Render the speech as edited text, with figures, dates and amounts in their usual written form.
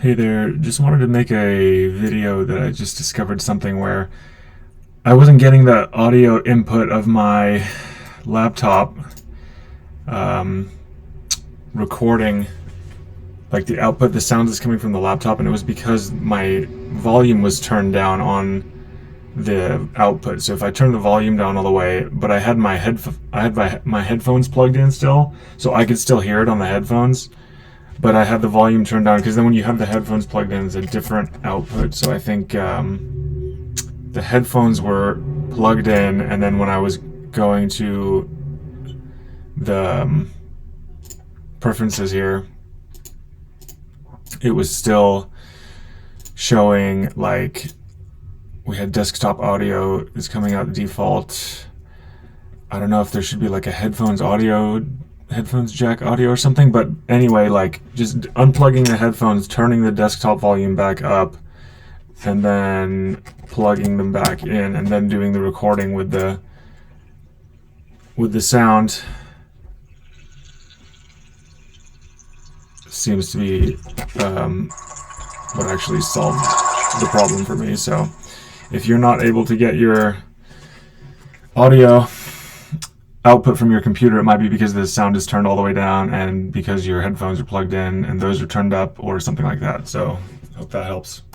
Hey there, just wanted to make a video that I just discovered something where I wasn't getting the audio input of my laptop um, recording, like the output, the sound is coming from the laptop, and it was because my volume was turned down on the output. So if I turned the volume down all the way, but I had my headphones plugged in still, so I could still hear it on the headphones, but I had the volume turned down because then when you have the headphones plugged in, it's a different output. So I think the headphones were plugged in, and then when I was going to the preferences here, it was still showing like we had desktop audio is coming out default. I don't know if there should be like a headphones jack audio or something, but anyway, like just unplugging the headphones, turning the desktop volume back up, and then plugging them back in, and then doing the recording with the sound seems to be what actually solved the problem for me. So if you're not able to get your audio output from your computer, it might be because the sound is turned all the way down and because your headphones are plugged in and those are turned up or something like that. So I hope that helps.